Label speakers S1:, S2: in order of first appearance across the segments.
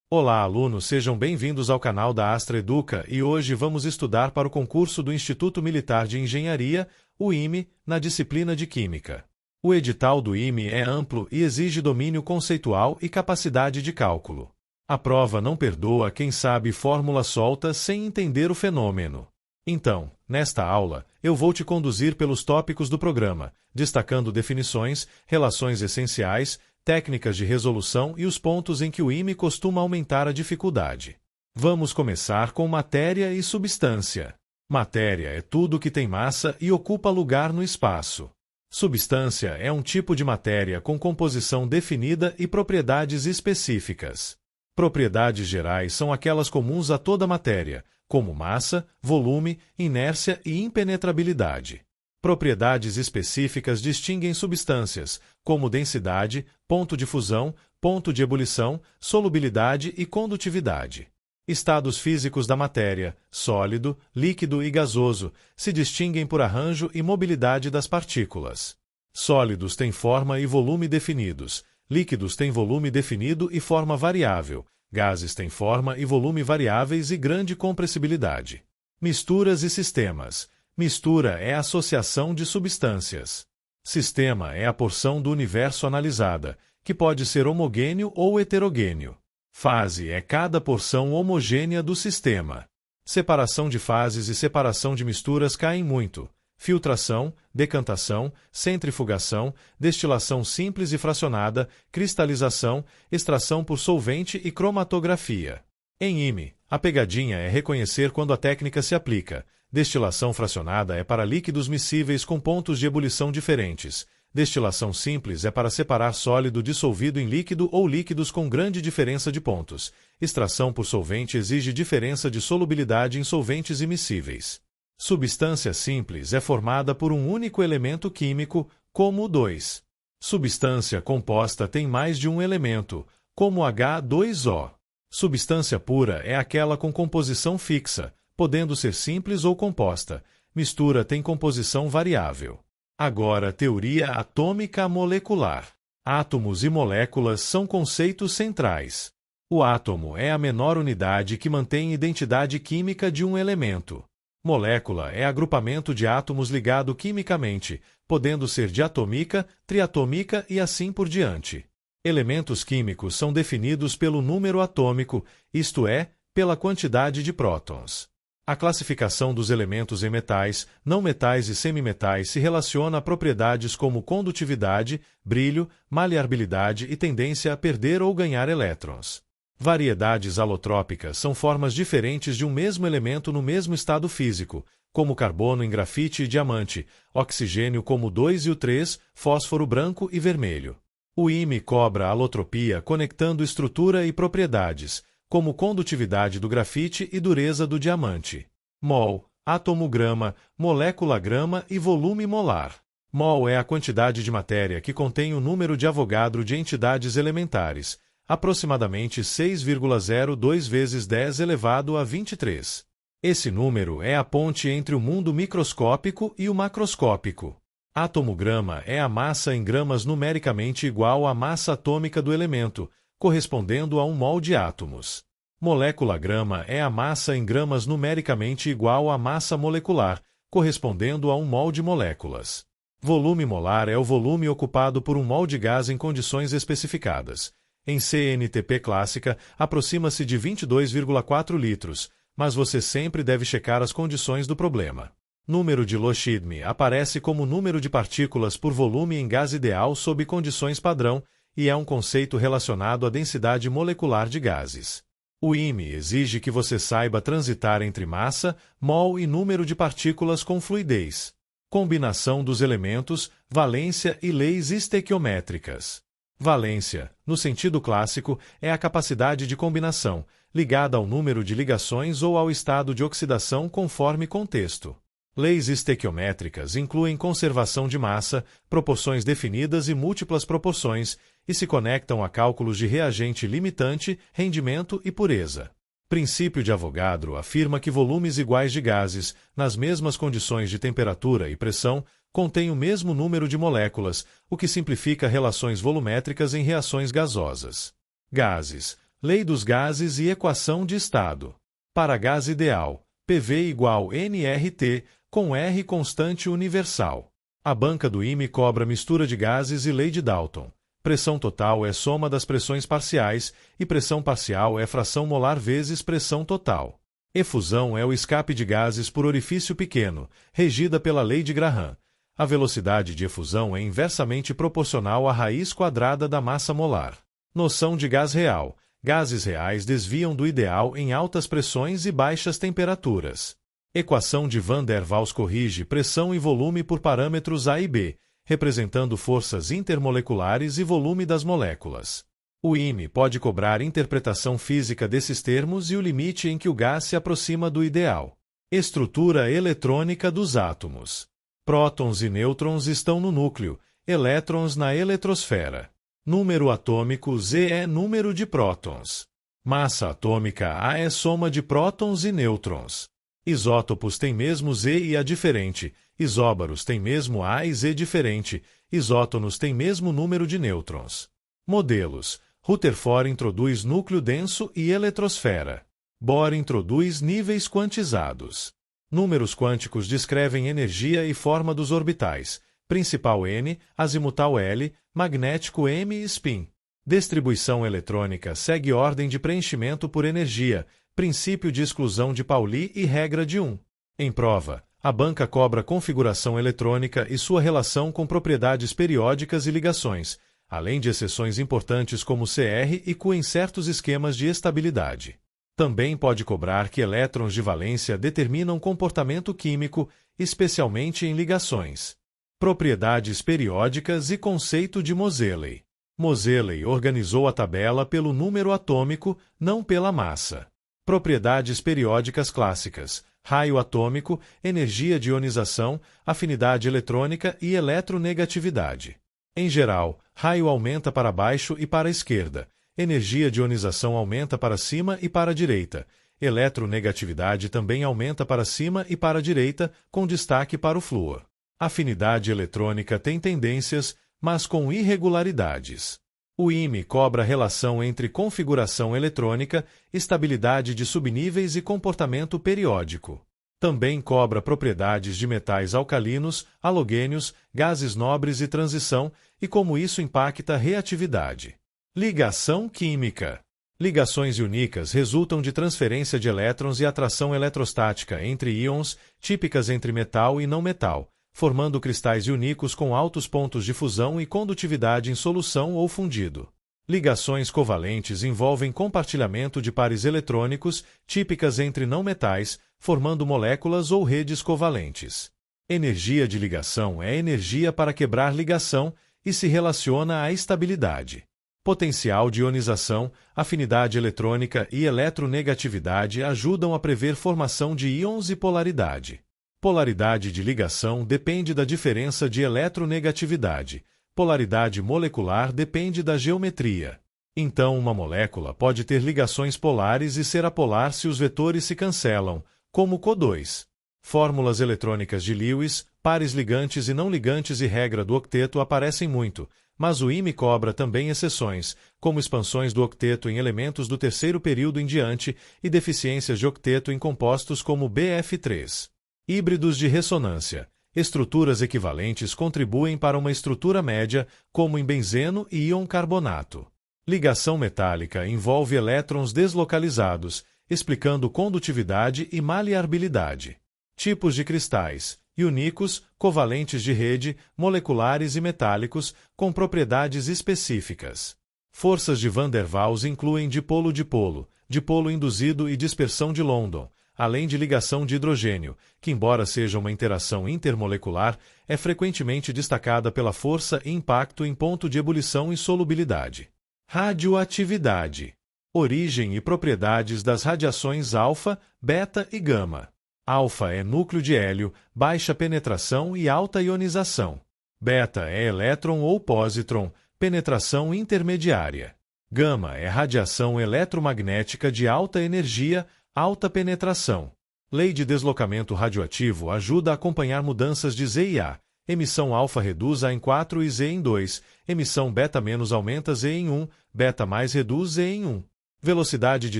S1: Olá, alunos, sejam bem-vindos ao canal da Astra Educa e hoje vamos estudar para o concurso do Instituto Militar de Engenharia, o IME, na disciplina de Química. O edital do IME é amplo e exige domínio conceitual e capacidade de cálculo. A prova não perdoa quem sabe fórmula solta sem entender o fenômeno. Então, nesta aula, eu vou te conduzir pelos tópicos do programa, destacando definições, relações essenciais, técnicas de resolução e os pontos em que o IME costuma aumentar a dificuldade. Vamos começar com matéria e substância. Matéria é tudo que tem massa e ocupa lugar no espaço. Substância é um tipo de matéria com composição definida e propriedades específicas. Propriedades gerais são aquelas comuns a toda matéria, como massa, volume, inércia e impenetrabilidade. Propriedades específicas distinguem substâncias, como densidade, ponto de fusão, ponto de ebulição, solubilidade e condutividade. Estados físicos da matéria, sólido, líquido e gasoso, se distinguem por arranjo e mobilidade das partículas. Sólidos têm forma e volume definidos, líquidos têm volume definido e forma variável, gases têm forma e volume variáveis e grande compressibilidade. Misturas e sistemas. Mistura é a associação de substâncias. Sistema é a porção do universo analisada, que pode ser homogêneo ou heterogêneo. Fase é cada porção homogênea do sistema. Separação de fases e separação de misturas caem muito. Filtração, decantação, centrifugação, destilação simples e fracionada, cristalização, extração por solvente e cromatografia. Em IME, a pegadinha é reconhecer quando a técnica se aplica. Destilação fracionada é para líquidos miscíveis com pontos de ebulição diferentes. Destilação simples é para separar sólido dissolvido em líquido ou líquidos com grande diferença de pontos. Extração por solvente exige diferença de solubilidade em solventes immiscíveis. Substância simples é formada por um único elemento químico, como o 2. Substância composta tem mais de um elemento, como H2O. Substância pura é aquela com composição fixa, podendo ser simples ou composta. Mistura tem composição variável. Agora, teoria atômica molecular. Átomos e moléculas são conceitos centrais. O átomo é a menor unidade que mantém identidade química de um elemento. Molécula é agrupamento de átomos ligado quimicamente, podendo ser diatômica, triatômica e assim por diante. Elementos químicos são definidos pelo número atômico, isto é, pela quantidade de prótons. A classificação dos elementos em metais, não metais e semimetais se relaciona a propriedades como condutividade, brilho, maleabilidade e tendência a perder ou ganhar elétrons. Variedades alotrópicas são formas diferentes de um mesmo elemento no mesmo estado físico, como carbono em grafite e diamante, oxigênio como o 2 e o 3, fósforo branco e vermelho. O IME cobra alotropia conectando estrutura e propriedades, como condutividade do grafite e dureza do diamante. Mol, átomo-grama, molécula-grama e volume molar. Mol é a quantidade de matéria que contém o número de Avogadro de entidades elementares, aproximadamente 6,02 vezes 10 elevado a 23. Esse número é a ponte entre o mundo microscópico e o macroscópico. Átomo-grama é a massa em gramas numericamente igual à massa atômica do elemento, correspondendo a um mol de átomos. Molécula-grama é a massa em gramas numericamente igual à massa molecular, correspondendo a um mol de moléculas. Volume molar é o volume ocupado por um mol de gás em condições especificadas. Em CNTP clássica, aproxima-se de 22,4 litros, mas você sempre deve checar as condições do problema. Número de Loschidme aparece como número de partículas por volume em gás ideal sob condições padrão, e é um conceito relacionado à densidade molecular de gases. O IME exige que você saiba transitar entre massa, mol e número de partículas com fluidez. Combinação dos elementos, valência e leis estequiométricas. Valência, no sentido clássico, é a capacidade de combinação, ligada ao número de ligações ou ao estado de oxidação conforme contexto. Leis estequiométricas incluem conservação de massa, proporções definidas e múltiplas proporções, e se conectam a cálculos de reagente limitante, rendimento e pureza. Princípio de Avogadro afirma que volumes iguais de gases, nas mesmas condições de temperatura e pressão, contêm o mesmo número de moléculas, o que simplifica relações volumétricas em reações gasosas. Gases, Lei dos gases e equação de estado. Para gás ideal, PV igual nRT, com R constante universal. A banca do IME cobra mistura de gases e lei de Dalton. Pressão total é soma das pressões parciais e pressão parcial é fração molar vezes pressão total. Efusão é o escape de gases por orifício pequeno, regida pela lei de Graham. A velocidade de efusão é inversamente proporcional à raiz quadrada da massa molar. Noção de gás real. Gases reais desviam do ideal em altas pressões e baixas temperaturas. Equação de Van der Waals corrige pressão e volume por parâmetros A e B, representando forças intermoleculares e volume das moléculas. O IME pode cobrar interpretação física desses termos e o limite em que o gás se aproxima do ideal. Estrutura eletrônica dos átomos. Prótons e nêutrons estão no núcleo, elétrons na eletrosfera. Número atômico Z é número de prótons. Massa atômica A é soma de prótons e nêutrons. Isótopos têm mesmo Z e A diferente, isóbaros têm mesmo A e Z diferente, isótonos têm mesmo número de nêutrons. Modelos. Rutherford introduz núcleo denso e eletrosfera. Bohr introduz níveis quantizados. Números quânticos descrevem energia e forma dos orbitais, principal N, azimutal L, magnético M e spin. Distribuição eletrônica segue ordem de preenchimento por energia, princípio de exclusão de Pauli e regra de 1. Em prova, a banca cobra configuração eletrônica e sua relação com propriedades periódicas e ligações, além de exceções importantes como CR e Q em certos esquemas de estabilidade. Também pode cobrar que elétrons de valência determinam comportamento químico, especialmente em ligações. Propriedades periódicas e conceito de Moseley. Moseley organizou a tabela pelo número atômico, não pela massa. Propriedades periódicas clássicas: raio atômico, energia de ionização, afinidade eletrônica e eletronegatividade. Em geral, raio aumenta para baixo e para a esquerda, energia de ionização aumenta para cima e para a direita, eletronegatividade também aumenta para cima e para a direita, com destaque para o flúor. Afinidade eletrônica tem tendências, mas com irregularidades. O IME cobra a relação entre configuração eletrônica, estabilidade de subníveis e comportamento periódico. Também cobra propriedades de metais alcalinos, halogênios, gases nobres e transição, e como isso impacta a reatividade. Ligação química. Ligações iônicas resultam de transferência de elétrons e atração eletrostática entre íons, típicas entre metal e não metal, formando cristais iônicos com altos pontos de fusão e condutividade em solução ou fundido. Ligações covalentes envolvem compartilhamento de pares eletrônicos, típicas entre não metais, formando moléculas ou redes covalentes. Energia de ligação é energia para quebrar ligação e se relaciona à estabilidade. Potencial de ionização, afinidade eletrônica e eletronegatividade ajudam a prever formação de íons e polaridade. Polaridade de ligação depende da diferença de eletronegatividade. Polaridade molecular depende da geometria. Então, uma molécula pode ter ligações polares e ser apolar se os vetores se cancelam, como CO2. Fórmulas eletrônicas de Lewis, pares ligantes e não ligantes e regra do octeto aparecem muito, mas o IME cobra também exceções, como expansões do octeto em elementos do terceiro período em diante e deficiências de octeto em compostos como BF3. Híbridos de ressonância. Estruturas equivalentes contribuem para uma estrutura média, como em benzeno e íon carbonato. Ligação metálica envolve elétrons deslocalizados, explicando condutividade e maleabilidade. Tipos de cristais: iônicos, covalentes de rede, moleculares e metálicos, com propriedades específicas. Forças de Van der Waals incluem dipolo-dipolo, dipolo induzido e dispersão de London, além de ligação de hidrogênio, que, embora seja uma interação intermolecular, é frequentemente destacada pela força e impacto em ponto de ebulição e solubilidade. Radioatividade. Origem e propriedades das radiações alfa, beta e gama. Alfa é núcleo de hélio, baixa penetração e alta ionização. Beta é elétron ou pósitron, penetração intermediária. Gama é radiação eletromagnética de alta energia, alta penetração. Lei de deslocamento radioativo ajuda a acompanhar mudanças de Z e A. Emissão alfa reduz A em 4 e Z em 2. Emissão beta menos aumenta Z em 1. Beta mais reduz Z em 1. Velocidade de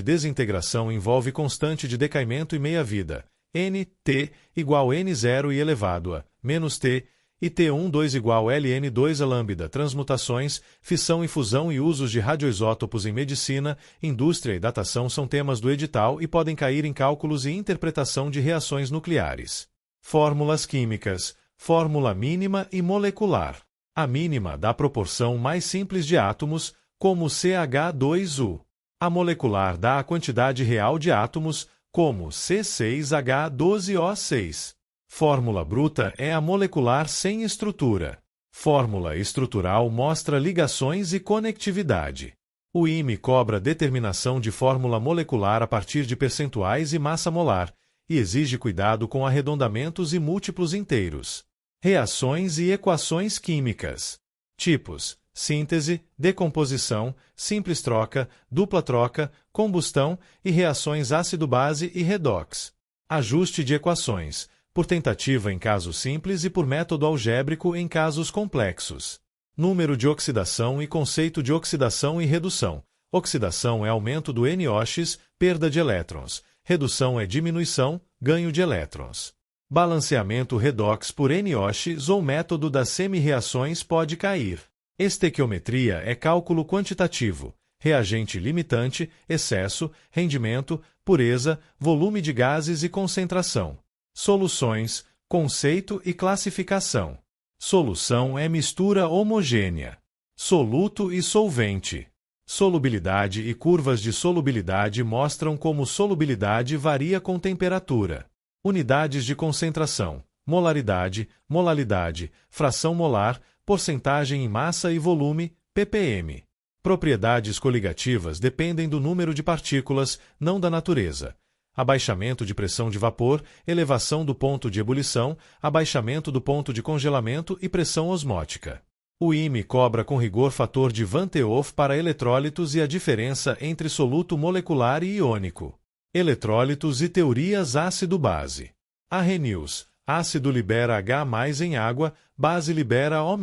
S1: desintegração envolve constante de decaimento e meia-vida, n, t, igual n0 e elevado a menos t, e T12 igual Ln2 a lambda. Transmutações, fissão e fusão e usos de radioisótopos em medicina, indústria e datação são temas do edital e podem cair em cálculos e interpretação de reações nucleares. Fórmulas químicas, fórmula mínima e molecular. A mínima dá a proporção mais simples de átomos, como CH2U. A molecular dá a quantidade real de átomos, como C6H12O6. Fórmula bruta é a molecular sem estrutura. Fórmula estrutural mostra ligações e conectividade. O IME cobra determinação de fórmula molecular a partir de percentuais e massa molar, e exige cuidado com arredondamentos e múltiplos inteiros. Reações e equações químicas. Tipos: síntese, decomposição, simples troca, dupla troca, combustão e reações ácido-base e redox. Ajuste de equações, por tentativa em casos simples e por método algébrico em casos complexos. Número de oxidação e conceito de oxidação e redução. Oxidação é aumento do NOx, perda de elétrons. Redução é diminuição, ganho de elétrons. Balanceamento redox por NOx ou método das semi-reações pode cair. Estequiometria é cálculo quantitativo. Reagente limitante, excesso, rendimento, pureza, volume de gases e concentração. Soluções, conceito e classificação. Solução é mistura homogênea. Soluto e solvente. Solubilidade e curvas de solubilidade mostram como solubilidade varia com temperatura. Unidades de concentração, molaridade, molalidade, fração molar, porcentagem em massa e volume, ppm. Propriedades coligativas dependem do número de partículas, não da natureza. Abaixamento de pressão de vapor, elevação do ponto de ebulição, abaixamento do ponto de congelamento e pressão osmótica. O IME cobra com rigor fator de Van 't Hoff para eletrólitos e a diferença entre soluto molecular e iônico. Eletrólitos e teorias ácido-base. Arrhenius. Ácido libera H+ em água, base libera O-.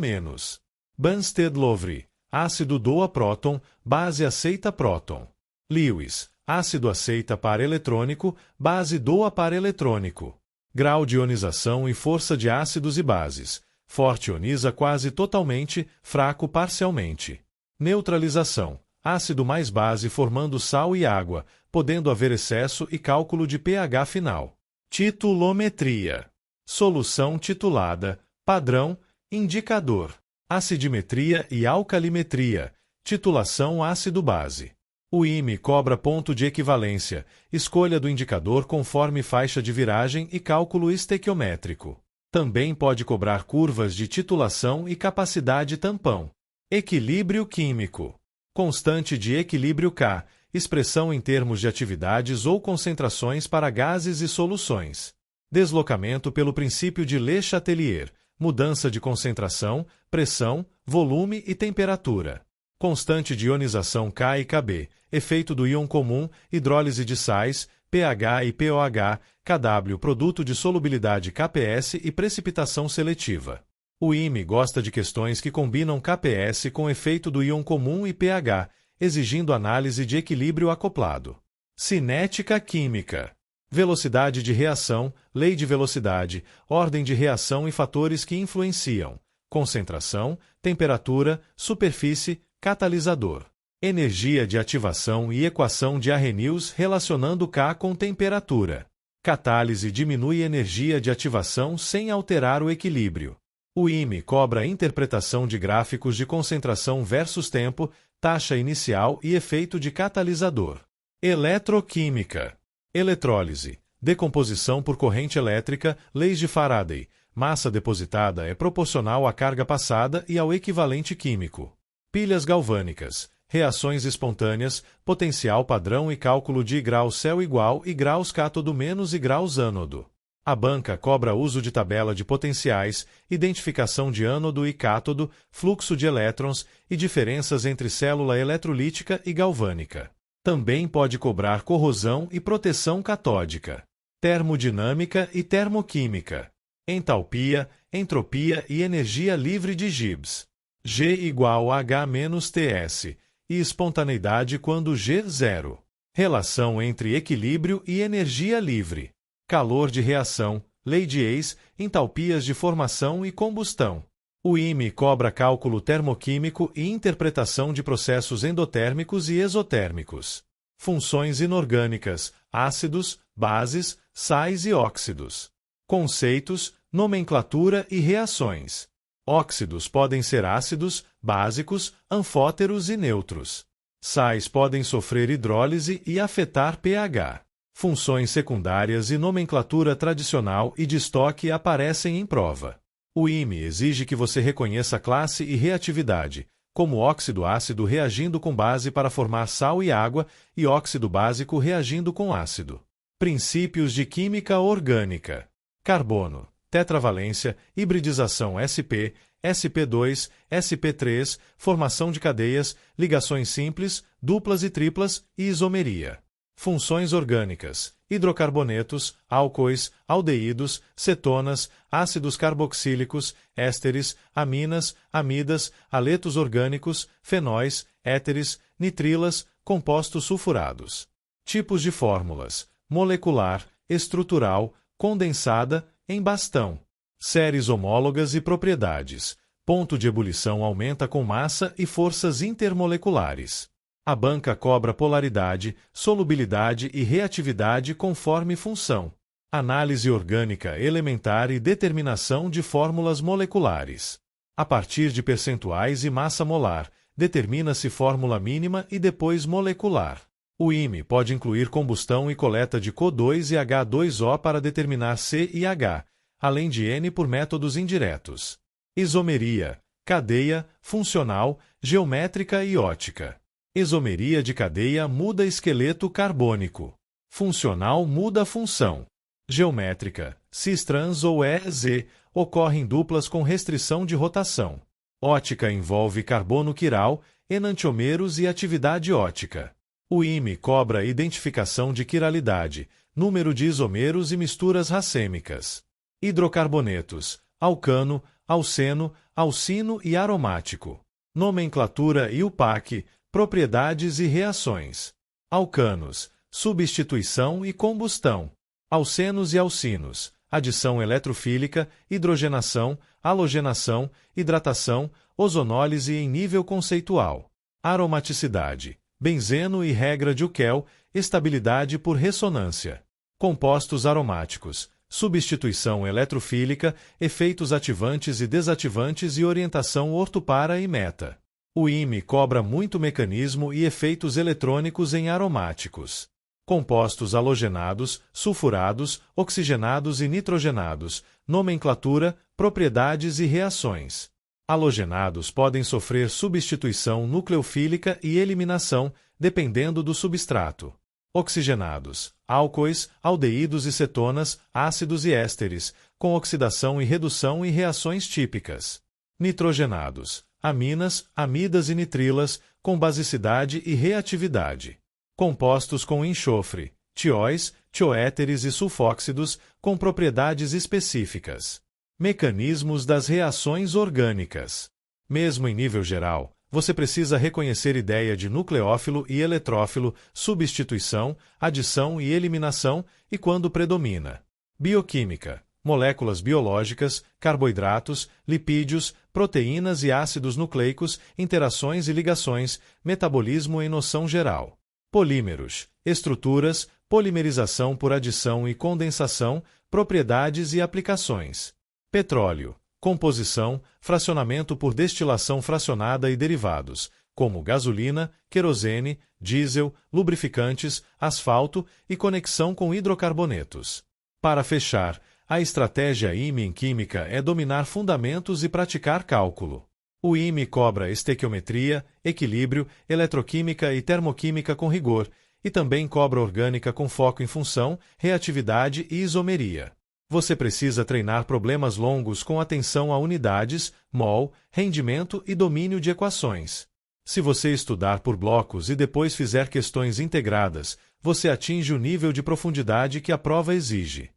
S1: Bunstead-Lowry. Ácido doa próton, base aceita próton. Lewis. Ácido aceita par eletrônico, base doa par eletrônico. Grau de ionização e força de ácidos e bases. Forte ioniza quase totalmente, fraco parcialmente. Neutralização. Ácido mais base formando sal e água, podendo haver excesso e cálculo de pH final. Titulometria. Solução titulada, padrão, indicador. Acidimetria e alcalimetria. Titulação ácido-base. O IME cobra ponto de equivalência, escolha do indicador conforme faixa de viragem e cálculo estequiométrico. Também pode cobrar curvas de titulação e capacidade tampão. Equilíbrio químico. Constante de equilíbrio K, expressão em termos de atividades ou concentrações para gases e soluções. Deslocamento pelo princípio de Le Chatelier, mudança de concentração, pressão, volume e temperatura. Constante de ionização K e Kb, efeito do íon comum, hidrólise de sais, pH e pOH, Kw, produto de solubilidade KPS e precipitação seletiva. O IME gosta de questões que combinam KPS com efeito do íon comum e pH, exigindo análise de equilíbrio acoplado. Cinética química. Velocidade de reação, lei de velocidade, ordem de reação e fatores que influenciam. Concentração, temperatura, superfície, catalisador. Energia de ativação e equação de Arrhenius relacionando K com temperatura. Catálise diminui energia de ativação sem alterar o equilíbrio. O IME cobra a interpretação de gráficos de concentração versus tempo, taxa inicial e efeito de catalisador. Eletroquímica. Eletrólise. Decomposição por corrente elétrica, leis de Faraday. Massa depositada é proporcional à carga passada e ao equivalente químico. Pilhas galvânicas. Reações espontâneas, potencial padrão e cálculo de graus céu igual e graus cátodo menos e graus ânodo. A banca cobra uso de tabela de potenciais, identificação de ânodo e cátodo, fluxo de elétrons e diferenças entre célula eletrolítica e galvânica. Também pode cobrar corrosão e proteção catódica. Termodinâmica e termoquímica. Entalpia, entropia e energia livre de Gibbs. G igual a H menos Ts. e espontaneidade quando G 0. Relação entre equilíbrio e energia livre. Calor de reação, lei de Ace, entalpias de formação e combustão. O IME cobra cálculo termoquímico e interpretação de processos endotérmicos e exotérmicos. Funções inorgânicas, ácidos, bases, sais e óxidos. Conceitos, nomenclatura e reações. Óxidos podem ser ácidos, básicos, anfóteros e neutros. Sais podem sofrer hidrólise e afetar pH. Funções secundárias e nomenclatura tradicional e de estoque aparecem em prova. O IME exige que você reconheça classe e reatividade, como óxido ácido reagindo com base para formar sal e água e óxido básico reagindo com ácido. Princípios de química orgânica. Carbono, tetravalência, hibridização sp, sp2, sp3, formação de cadeias, ligações simples, duplas e triplas e isomeria. Funções orgânicas, hidrocarbonetos, álcoois, aldeídos, cetonas, ácidos carboxílicos, ésteres, aminas, amidas, haletos orgânicos, fenóis, éteres, nitrilas, compostos sulfurados. Tipos de fórmulas: molecular, estrutural, condensada, em bastão. Séries homólogas e propriedades. Ponto de ebulição aumenta com massa e forças intermoleculares. A banca cobra polaridade, solubilidade e reatividade conforme função. Análise orgânica elementar e determinação de fórmulas moleculares. A partir de percentuais e massa molar, determina-se fórmula mínima e depois molecular. O IME pode incluir combustão e coleta de CO2 e H2O para determinar C e H, além de N por métodos indiretos. Isomeria, cadeia, funcional, geométrica e ótica. Isomeria de cadeia muda esqueleto carbônico. Funcional muda função. Geométrica, cis-trans ou EZ, ocorrem duplas com restrição de rotação. Ótica envolve carbono quiral, enantiômeros e atividade ótica. O IME cobra identificação de quiralidade, número de isomeros e misturas racêmicas. Hidrocarbonetos, alcano, alceno, alcino e aromático. Nomenclatura e UPAC, propriedades e reações. Alcanos, substituição e combustão. Alcenos e alcinos, adição eletrofílica, hidrogenação, halogenação, hidratação, ozonólise em nível conceitual. Aromaticidade, benzeno e regra de Uckel, estabilidade por ressonância. Compostos aromáticos, substituição eletrofílica, efeitos ativantes e desativantes e orientação ortopara e meta. O IME cobra muito mecanismo e efeitos eletrônicos em aromáticos. Compostos halogenados, sulfurados, oxigenados e nitrogenados, nomenclatura, propriedades e reações. Halogenados podem sofrer substituição nucleofílica e eliminação, dependendo do substrato. Oxigenados, álcoois, aldeídos e cetonas, ácidos e ésteres, com oxidação e redução e reações típicas. Nitrogenados, aminas, amidas e nitrilas, com basicidade e reatividade. Compostos com enxofre, tióis, tioéteres e sulfóxidos, com propriedades específicas. Mecanismos das reações orgânicas. Mesmo em nível geral, você precisa reconhecer ideia de nucleófilo e eletrófilo, substituição, adição e eliminação e quando predomina. Bioquímica. Moléculas biológicas, carboidratos, lipídios, proteínas e ácidos nucleicos, interações e ligações, metabolismo em noção geral. Polímeros, estruturas, polimerização por adição e condensação, propriedades e aplicações. Petróleo, composição, fracionamento por destilação fracionada e derivados, como gasolina, querosene, diesel, lubrificantes, asfalto e conexão com hidrocarbonetos. Para fechar, a estratégia IME em química é dominar fundamentos e praticar cálculo. O IME cobra estequiometria, equilíbrio, eletroquímica e termoquímica com rigor, e também cobra orgânica com foco em função, reatividade e isomeria. Você precisa treinar problemas longos com atenção a unidades, mol, rendimento e domínio de equações. Se você estudar por blocos e depois fizer questões integradas, você atinge o nível de profundidade que a prova exige.